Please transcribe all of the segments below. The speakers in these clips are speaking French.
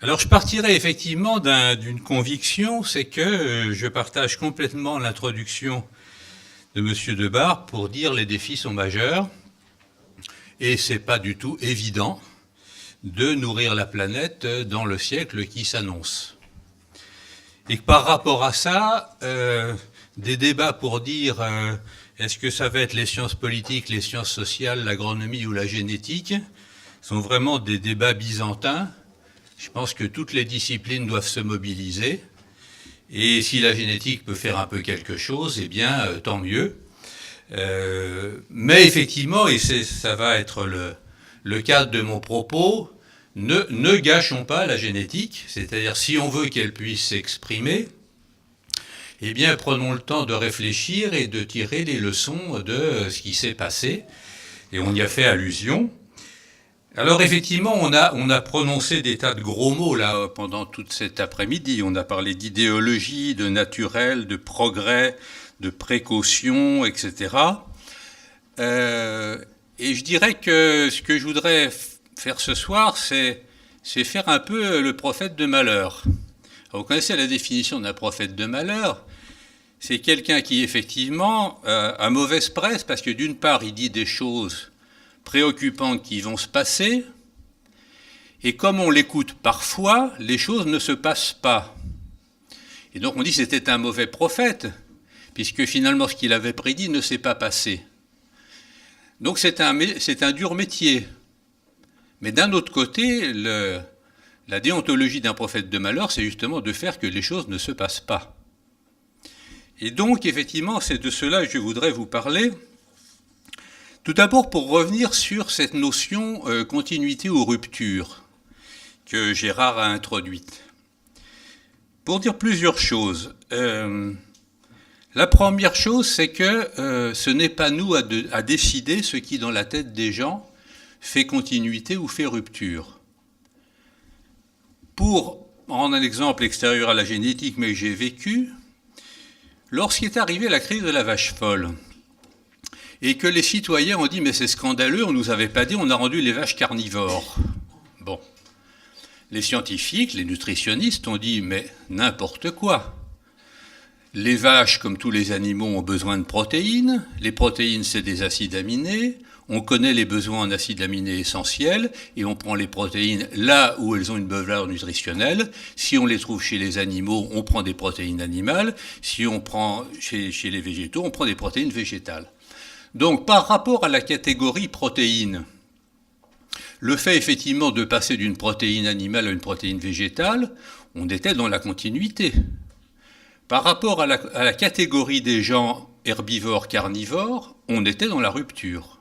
Alors je partirai effectivement d'une conviction, c'est que je partage complètement l'introduction de Monsieur Debar pour dire les défis sont majeurs et c'est pas du tout évident de nourrir la planète dans le siècle qui s'annonce. Et que par rapport à ça, des débats pour dire est-ce que ça va être les sciences politiques, les sciences sociales, l'agronomie ou la génétique, sont vraiment des débats byzantins. Je pense que toutes les disciplines doivent se mobiliser. Et si la génétique peut faire un peu quelque chose, eh bien, tant mieux. Mais effectivement, et ça va être le cadre de mon propos, ne gâchons pas la génétique. C'est-à-dire, si on veut qu'elle puisse s'exprimer, eh bien, prenons le temps de réfléchir et de tirer les leçons de ce qui s'est passé. Et on y a fait allusion. Alors effectivement, on a prononcé des tas de gros mots là pendant toute cet après-midi. On a parlé d'idéologie, de naturel, de progrès, de précaution, etc. Et je dirais que ce que je voudrais faire ce soir, c'est faire un peu le prophète de malheur. Alors, vous connaissez la définition d'un prophète de malheur. C'est quelqu'un qui effectivement a mauvaise presse parce que d'une part, il dit des choses préoccupantes qui vont se passer, et comme on l'écoute parfois, les choses ne se passent pas. Et donc on dit que c'était un mauvais prophète, puisque finalement ce qu'il avait prédit ne s'est pas passé. Donc c'est un dur métier. Mais d'un autre côté, la déontologie d'un prophète de malheur, c'est justement de faire que les choses ne se passent pas. Et donc effectivement, c'est de cela que je voudrais vous parler. Tout d'abord, pour revenir sur cette notion continuité ou rupture que Gérard a introduite. Pour dire plusieurs choses. La première chose, c'est que ce n'est pas nous à décider ce qui, dans la tête des gens, fait continuité ou fait rupture. Pour rendre un exemple extérieur à la génétique, mais que j'ai vécu, lorsqu'est arrivée la crise de la vache folle, et que les citoyens ont dit « mais c'est scandaleux, on ne nous avait pas dit, on a rendu les vaches carnivores ». Bon. Les scientifiques, les nutritionnistes ont dit « mais n'importe quoi ». Les vaches, comme tous les animaux, ont besoin de protéines. Les protéines, c'est des acides aminés. On connaît les besoins en acides aminés essentiels et on prend les protéines là où elles ont une valeur nutritionnelle. Si on les trouve chez les animaux, on prend des protéines animales. Si on prend chez les végétaux, on prend des protéines végétales. Donc, par rapport à la catégorie protéines, le fait effectivement de passer d'une protéine animale à une protéine végétale, on était dans la continuité. Par rapport à la catégorie des gens herbivores, carnivores, on était dans la rupture.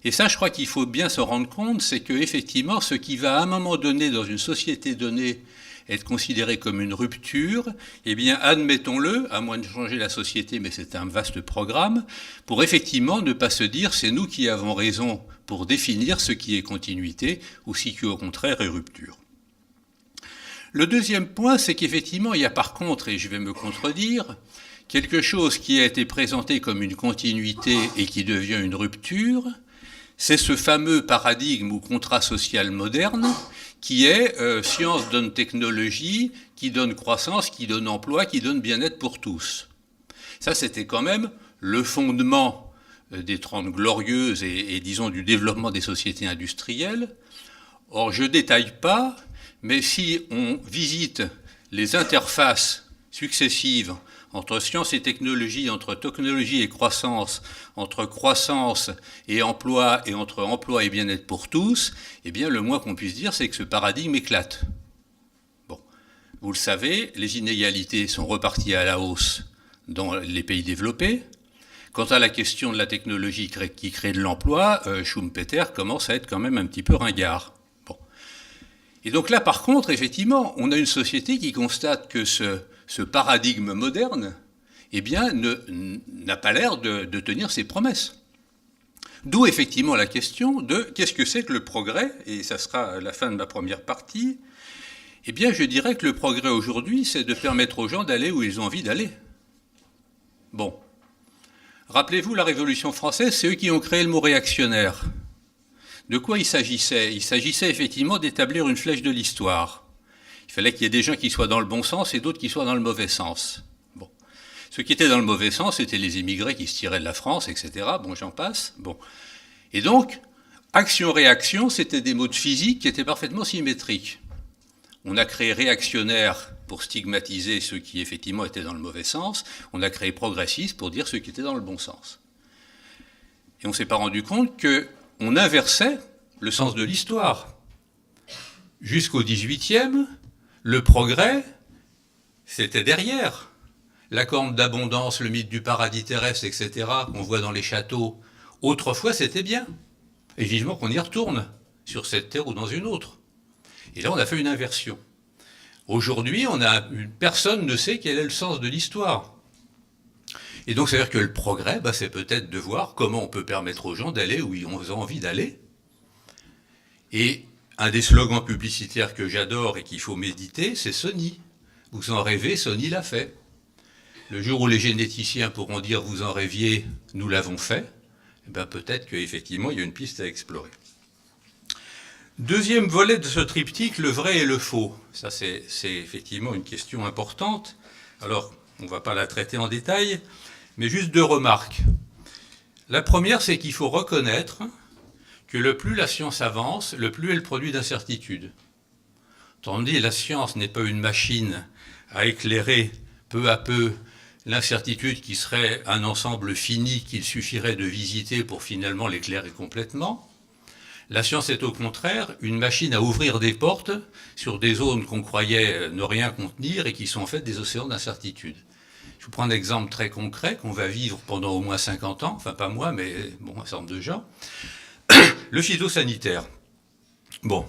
Et ça, je crois qu'il faut bien se rendre compte, c'est que effectivement, ce qui va à un moment donné, dans une société donnée, être considéré comme une rupture, eh bien, admettons-le, à moins de changer la société, mais c'est un vaste programme, pour effectivement ne pas se dire c'est nous qui avons raison pour définir ce qui est continuité ou ce qui, au contraire, est rupture. Le deuxième point, c'est qu'effectivement, il y a par contre, et je vais me contredire, quelque chose qui a été présenté comme une continuité et qui devient une rupture, c'est ce fameux paradigme ou contrat social moderne qui est science donne technologie, qui donne croissance, qui donne emploi, qui donne bien-être pour tous. Ça, c'était quand même le fondement des 30 glorieuses et disons du développement des sociétés industrielles. Or, je ne détaille pas, mais si on visite les interfaces successives entre sciences et technologie, entre technologie et croissance, entre croissance et entre emploi et bien-être pour tous, eh bien, le moins qu'on puisse dire, c'est que ce paradigme éclate. Bon. Vous le savez, les inégalités sont reparties à la hausse dans les pays développés. Quant à la question de la technologie qui crée de l'emploi, Schumpeter commence à être quand même un petit peu ringard. Bon. Et donc là, par contre, effectivement, on a une société qui constate que ce paradigme moderne, eh bien, n'a pas l'air de tenir ses promesses. D'où effectivement la question de qu'est-ce que c'est que le progrès, et ça sera la fin de ma première partie. Eh bien, je dirais que le progrès aujourd'hui, c'est de permettre aux gens d'aller où ils ont envie d'aller. Bon. Rappelez-vous, la Révolution française, c'est eux qui ont créé le mot réactionnaire. De quoi il s'agissait ? Il s'agissait effectivement d'établir une flèche de l'histoire. Il fallait qu'il y ait des gens qui soient dans le bon sens et d'autres qui soient dans le mauvais sens. Bon. Ceux qui étaient dans le mauvais sens, c'était les immigrés qui se tiraient de la France, etc. Bon, j'en passe. Bon. Et donc, action-réaction, c'était des mots de physique qui étaient parfaitement symétriques. On a créé réactionnaire pour stigmatiser ceux qui effectivement étaient dans le mauvais sens. On a créé progressiste pour dire ceux qui étaient dans le bon sens. Et on ne s'est pas rendu compte qu'on inversait le sens de l'histoire. Jusqu'au XVIIIe, le progrès, c'était derrière. La corne d'abondance, le mythe du paradis terrestre, etc., qu'on voit dans les châteaux, autrefois c'était bien. Et vivement qu'on y retourne, sur cette terre ou dans une autre. Et là, on a fait une inversion. Aujourd'hui, personne ne sait quel est le sens de l'histoire. Et donc, c'est-à-dire que le progrès, c'est peut-être de voir comment on peut permettre aux gens d'aller où ils ont envie d'aller. Et un des slogans publicitaires que j'adore et qu'il faut méditer, c'est Sony. Vous en rêvez, Sony l'a fait. Le jour où les généticiens pourront dire vous en rêviez, nous l'avons fait, peut-être qu'effectivement, il y a une piste à explorer. Deuxième volet de ce triptyque, le vrai et le faux. Ça, c'est effectivement une question importante. Alors, on ne va pas la traiter en détail, mais juste 2 remarques. La première, c'est qu'il faut reconnaître que le plus la science avance, le plus elle produit d'incertitudes. Autrement dit, la science n'est pas une machine à éclairer peu à peu l'incertitude qui serait un ensemble fini qu'il suffirait de visiter pour finalement l'éclairer complètement. La science est au contraire une machine à ouvrir des portes sur des zones qu'on croyait ne rien contenir et qui sont en fait des océans d'incertitude. Je vous prends un exemple très concret qu'on va vivre pendant au moins 50 ans, enfin pas moi, mais bon, un certain nombre de gens. Le phytosanitaire. Bon.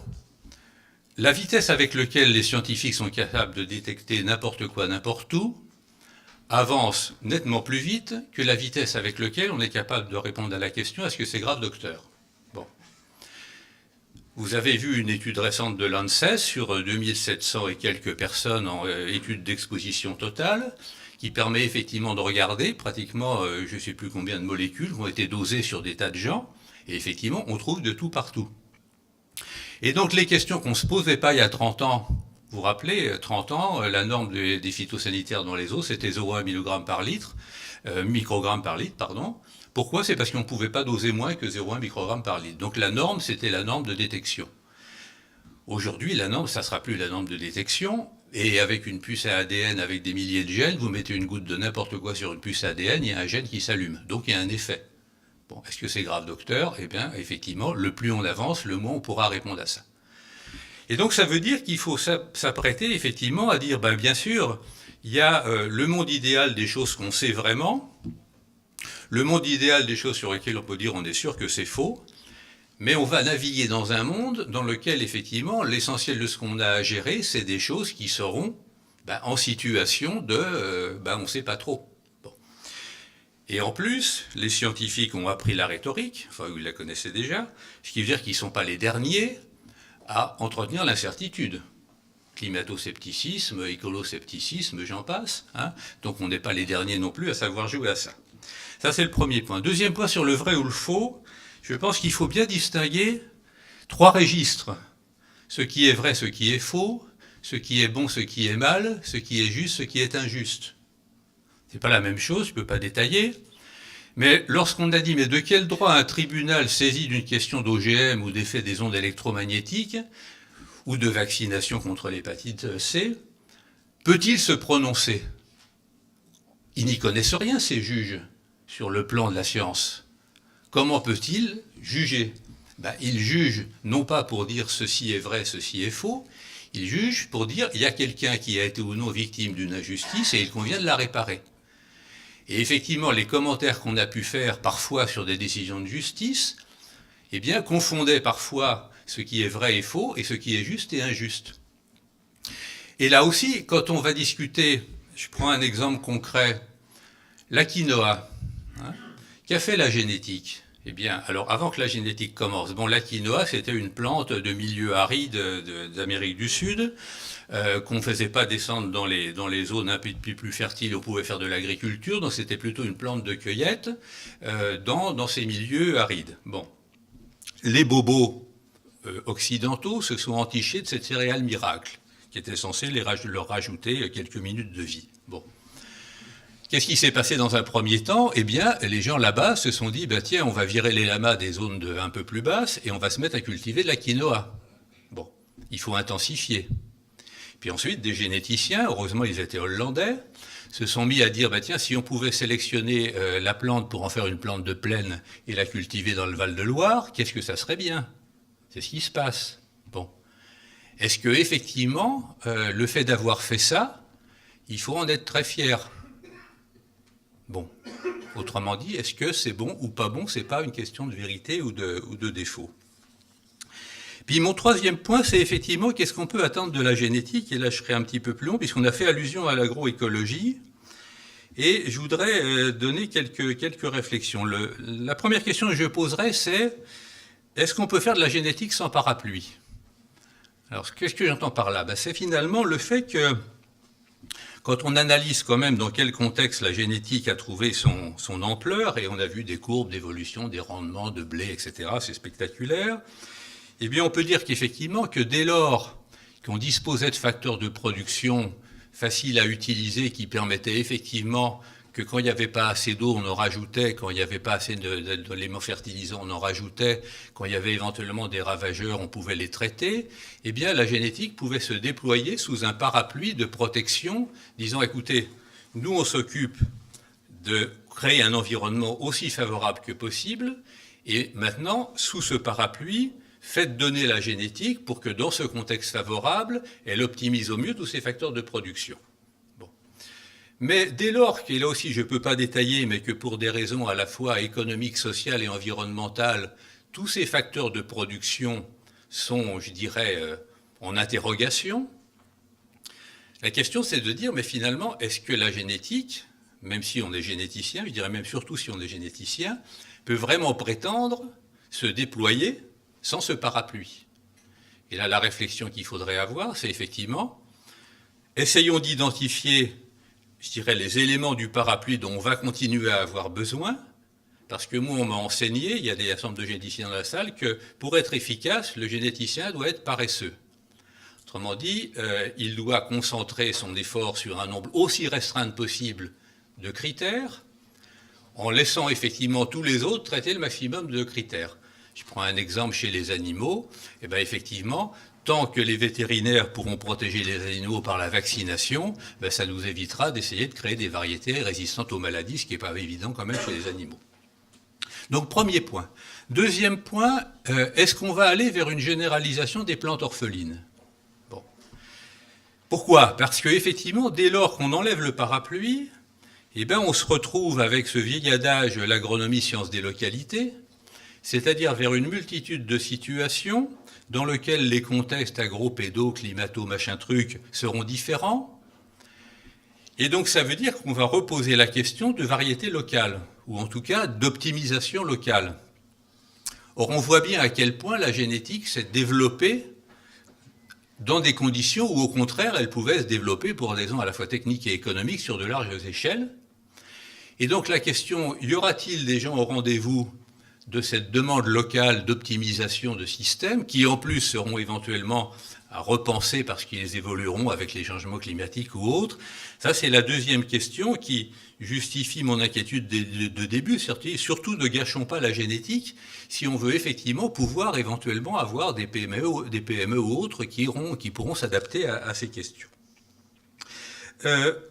La vitesse avec laquelle les scientifiques sont capables de détecter n'importe quoi, n'importe où, avance nettement plus vite que la vitesse avec laquelle on est capable de répondre à la question « est-ce que c'est grave, docteur ?» Bon. Vous avez vu une étude récente de l'ANSES sur 2700 et quelques personnes en étude d'exposition totale, qui permet effectivement de regarder pratiquement, je ne sais plus combien de molécules qui ont été dosées sur des tas de gens, et effectivement, on trouve de tout partout. Et donc, les questions qu'on ne se posait pas il y a 30 ans, vous vous rappelez, 30 ans, la norme des phytosanitaires dans les eaux, c'était 0,1 microgramme par litre, pardon. Pourquoi? C'est parce qu'on ne pouvait pas doser moins que 0,1 microgramme par litre. Donc, la norme, c'était la norme de détection. Aujourd'hui, la norme, ça ne sera plus la norme de détection. Et avec une puce à ADN avec des milliers de gènes, vous mettez une goutte de n'importe quoi sur une puce ADN, il y a un gène qui s'allume. Donc, il y a un effet. Bon, est-ce que c'est grave, docteur? Eh bien, effectivement, le plus on avance, le moins on pourra répondre à ça. Et donc, ça veut dire qu'il faut s'apprêter, effectivement, à dire, bien sûr, il y a le monde idéal des choses qu'on sait vraiment, le monde idéal des choses sur lesquelles on peut dire on est sûr que c'est faux, mais on va naviguer dans un monde dans lequel, effectivement, l'essentiel de ce qu'on a à gérer, c'est des choses qui seront en situation de on ne sait pas trop. Et en plus, les scientifiques ont appris la rhétorique, enfin, ils la connaissaient déjà, ce qui veut dire qu'ils ne sont pas les derniers à entretenir l'incertitude. Climato-scepticisme, écolo-scepticisme, j'en passe. Hein. Donc on n'est pas les derniers non plus à savoir jouer à ça. Ça, c'est le premier point. Deuxième point sur le vrai ou le faux, je pense qu'il faut bien distinguer 3 registres. Ce qui est vrai, ce qui est faux, ce qui est bon, ce qui est mal, ce qui est juste, ce qui est injuste. C'est pas la même chose, je ne peux pas détailler. Mais lorsqu'on a dit, mais de quel droit un tribunal saisi d'une question d'OGM ou d'effet des ondes électromagnétiques ou de vaccination contre l'hépatite C peut-il se prononcer? Ils n'y connaissent rien, ces juges, sur le plan de la science. Comment peut-il juger? Il juge non pas pour dire ceci est vrai, ceci est faux, il juge pour dire il y a quelqu'un qui a été ou non victime d'une injustice et il convient de la réparer. Et effectivement, les commentaires qu'on a pu faire parfois sur des décisions de justice, confondaient parfois ce qui est vrai et faux et ce qui est juste et injuste. Et là aussi, quand on va discuter, je prends un exemple concret, la quinoa, qu'a fait la génétique? Alors avant que la génétique commence, la quinoa, c'était une plante de milieu aride d'Amérique du Sud, qu'on ne faisait pas descendre dans les zones un peu plus fertiles où on pouvait faire de l'agriculture, donc c'était plutôt une plante de cueillette dans ces milieux arides. Bon. Les bobos occidentaux se sont entichés de cette céréale miracle, qui était censé leur rajouter quelques minutes de vie. Bon. Qu'est-ce qui s'est passé dans un premier temps? Eh bien, les gens là-bas se sont dit, ben tiens, on va virer les lamas des zones un peu plus basses et on va se mettre à cultiver de la quinoa. Bon, il faut intensifier. Puis ensuite, des généticiens, heureusement ils étaient hollandais, se sont mis à dire, ben tiens, si on pouvait sélectionner la plante pour en faire une plante de plaine et la cultiver dans le Val-de-Loire, qu'est-ce que ça serait bien? C'est ce qui se passe. Bon. Est-ce que effectivement, le fait d'avoir fait ça, il faut en être très fier? Bon. Autrement dit, est-ce que c'est bon ou pas bon? C'est pas une question de vérité ou de défaut. Puis mon troisième point, c'est effectivement qu'est-ce qu'on peut attendre de la génétique, et là je serai un petit peu plus long, puisqu'on a fait allusion à l'agroécologie, et je voudrais donner quelques réflexions. La première question que je poserai, c'est est-ce qu'on peut faire de la génétique sans parapluie? Alors qu'est-ce que j'entends par là? Ben, c'est finalement le fait que quand on analyse quand même dans quel contexte la génétique a trouvé son ampleur, et on a vu des courbes d'évolution, des rendements de blé, etc., c'est spectaculaire, eh bien, on peut dire qu'effectivement, que dès lors qu'on disposait de facteurs de production faciles à utiliser, qui permettaient effectivement que quand il n'y avait pas assez d'eau, on en rajoutait, quand il n'y avait pas assez d'éléments fertilisants, on en rajoutait, quand il y avait éventuellement des ravageurs, on pouvait les traiter, eh bien, la génétique pouvait se déployer sous un parapluie de protection, disant, écoutez, nous, on s'occupe de créer un environnement aussi favorable que possible, et maintenant, sous ce parapluie, faites donner la génétique pour que dans ce contexte favorable, elle optimise au mieux tous ces facteurs de production. Bon. Mais dès lors, et là aussi je ne peux pas détailler, mais que pour des raisons à la fois économiques, sociales et environnementales, tous ces facteurs de production sont, je dirais, en interrogation, la question c'est de dire, mais finalement, est-ce que la génétique, même si on est généticien, je dirais même surtout si on est généticien, peut vraiment prétendre se déployer sans ce parapluie? Et là, la réflexion qu'il faudrait avoir, c'est effectivement, essayons d'identifier, je dirais, les éléments du parapluie dont on va continuer à avoir besoin, parce que moi, on m'a enseigné, il y a des ensembles de généticiens dans la salle, que pour être efficace, le généticien doit être paresseux. Autrement dit, il doit concentrer son effort sur un nombre aussi restreint possible de critères, en laissant effectivement tous les autres traiter le maximum de critères. Je prends un exemple chez les animaux, et bien effectivement, tant que les vétérinaires pourront protéger les animaux par la vaccination, ben ça nous évitera d'essayer de créer des variétés résistantes aux maladies, ce qui n'est pas évident quand même chez les animaux. Donc premier point. Deuxième point, est-ce qu'on va aller vers une généralisation des plantes orphelines? Bon. Pourquoi? Parce qu'effectivement, dès lors qu'on enlève le parapluie, eh ben on se retrouve avec ce vieil adage, l'agronomie science des localités, c'est-à-dire vers une multitude de situations dans lesquelles les contextes agro-pédo, climato, machin truc seront différents. Et donc ça veut dire qu'on va reposer la question de variété locale, ou en tout cas d'optimisation locale. Or on voit bien à quel point la génétique s'est développée dans des conditions où au contraire elle pouvait se développer pour des raisons à la fois techniques et économiques sur de larges échelles. Et donc la question, y aura-t-il des gens au rendez-vous de cette demande locale d'optimisation de systèmes, qui en plus seront éventuellement à repenser parce qu'ils évolueront avec les changements climatiques ou autres? Ça, c'est la deuxième question qui justifie mon inquiétude de début. Surtout, ne gâchons pas la génétique si on veut effectivement pouvoir éventuellement avoir des PME ou autres qui pourront s'adapter à ces questions.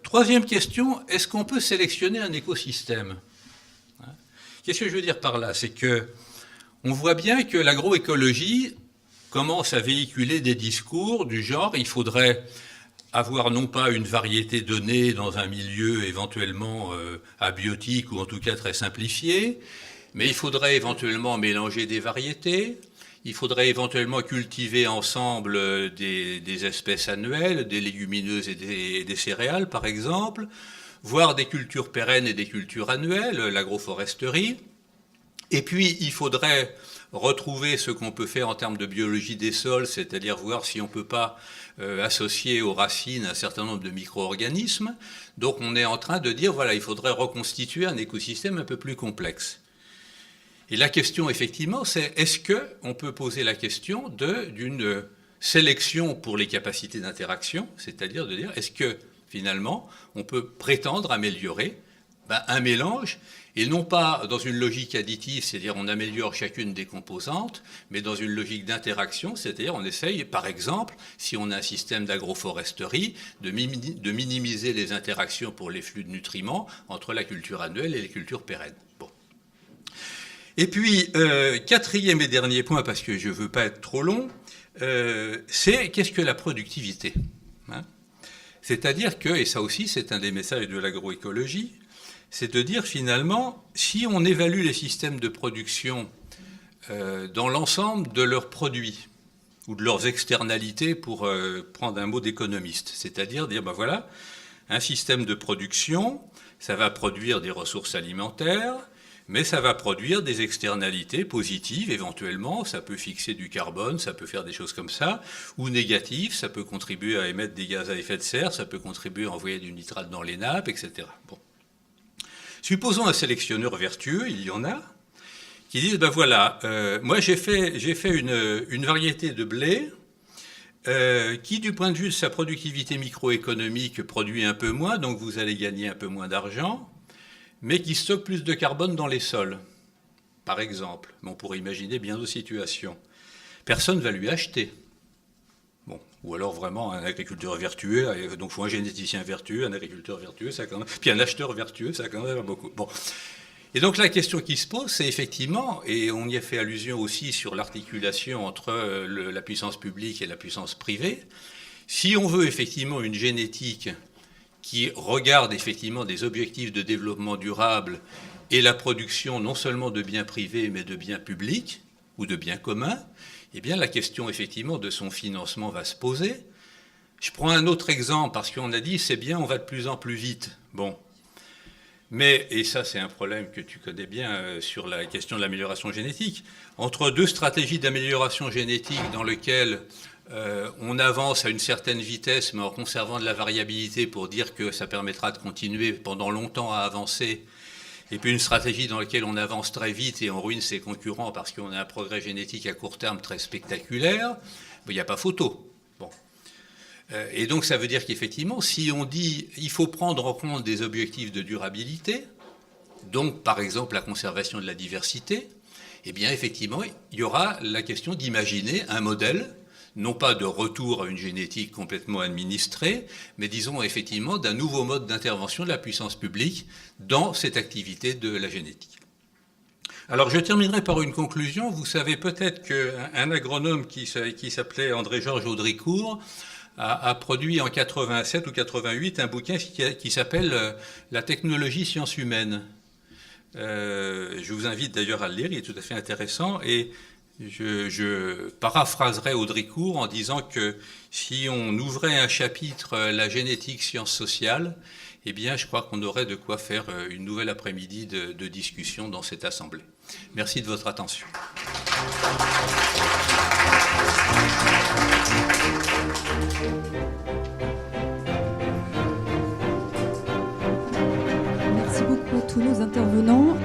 Troisième question, est-ce qu'on peut sélectionner un écosystème? Qu'est-ce que je veux dire par là? C'est que on voit bien que l'agroécologie commence à véhiculer des discours du genre il faudrait avoir non pas une variété donnée dans un milieu éventuellement abiotique ou en tout cas très simplifié, mais il faudrait éventuellement mélanger des variétés, il faudrait éventuellement cultiver ensemble des espèces annuelles, des légumineuses et des céréales par exemple, voire des cultures pérennes et des cultures annuelles, l'agroforesterie. Et puis, il faudrait retrouver ce qu'on peut faire en termes de biologie des sols, c'est-à-dire voir si on ne peut pas associer aux racines un certain nombre de micro-organismes. Donc, on est en train de dire, voilà, il faudrait reconstituer un écosystème un peu plus complexe. Et la question, effectivement, c'est est-ce qu'on peut poser la question d'une sélection pour les capacités d'interaction, c'est-à-dire de dire est-ce que finalement on peut prétendre améliorer un mélange, et non pas dans une logique additive, c'est-à-dire on améliore chacune des composantes, mais dans une logique d'interaction, c'est-à-dire on essaye, par exemple, si on a un système d'agroforesterie, de minimiser les interactions pour les flux de nutriments entre la culture annuelle et les cultures pérennes. Bon. Et puis, quatrième et dernier point, parce que je ne veux pas être trop long, c'est qu'est-ce que la productivité, hein? C'est-à-dire que, et ça aussi c'est un des messages de l'agroécologie, c'est de dire finalement, si on évalue les systèmes de production dans l'ensemble de leurs produits ou de leurs externalités, pour prendre un mot d'économiste, c'est-à-dire dire, ben voilà, un système de production, ça va produire des ressources alimentaires, mais ça va produire des externalités positives éventuellement, ça peut fixer du carbone, ça peut faire des choses comme ça, ou négatives, ça peut contribuer à émettre des gaz à effet de serre, ça peut contribuer à envoyer du nitrate dans les nappes, etc. Bon. Supposons un sélectionneur vertueux, il y en a, qui disent, ben voilà, moi j'ai fait une variété de blé qui, du point de vue de sa productivité microéconomique, produit un peu moins, donc vous allez gagner un peu moins d'argent, mais qui stocke plus de carbone dans les sols, par exemple. On pourrait imaginer bien d'autres situations. Personne ne va lui acheter. Bon, ou alors vraiment un agriculteur vertueux, donc il faut un généticien vertueux, un agriculteur vertueux, ça quand même, puis un acheteur vertueux, ça quand même beaucoup. Bon. Et donc la question qui se pose, c'est effectivement, et on y a fait allusion aussi sur l'articulation entre la puissance publique et la puissance privée, si on veut effectivement une génétique qui regarde effectivement des objectifs de développement durable et la production non seulement de biens privés, mais de biens publics ou de biens communs, eh bien la question effectivement de son financement va se poser. Je prends un autre exemple, parce qu'on a dit c'est bien, on va de plus en plus vite. Bon. Mais, et ça c'est un problème que tu connais bien sur la question de l'amélioration génétique, entre deux stratégies d'amélioration génétique dans lesquelles on avance à une certaine vitesse, mais en conservant de la variabilité pour dire que ça permettra de continuer pendant longtemps à avancer, et puis une stratégie dans laquelle on avance très vite et on ruine ses concurrents parce qu'on a un progrès génétique à court terme très spectaculaire, il n'y a pas photo. Bon. Et donc ça veut dire qu'effectivement, si on dit il faut prendre en compte des objectifs de durabilité, donc par exemple la conservation de la diversité, eh bien effectivement, il y aura la question d'imaginer un modèle, non pas de retour à une génétique complètement administrée, mais disons effectivement d'un nouveau mode d'intervention de la puissance publique dans cette activité de la génétique. Alors je terminerai par une conclusion. Vous savez peut-être qu'un agronome qui s'appelait André-Georges Audricourt a produit en 87 ou 88 un bouquin qui s'appelle « La technologie sciences humaines ». Je vous invite d'ailleurs à le lire, il est tout à fait intéressant. Et je paraphraserai Audricourt en disant que si on ouvrait un chapitre la génétique sciences sociales, eh bien je crois qu'on aurait de quoi faire une nouvelle après-midi de discussion dans cette assemblée. Merci de votre attention. Merci beaucoup à tous nos intervenants.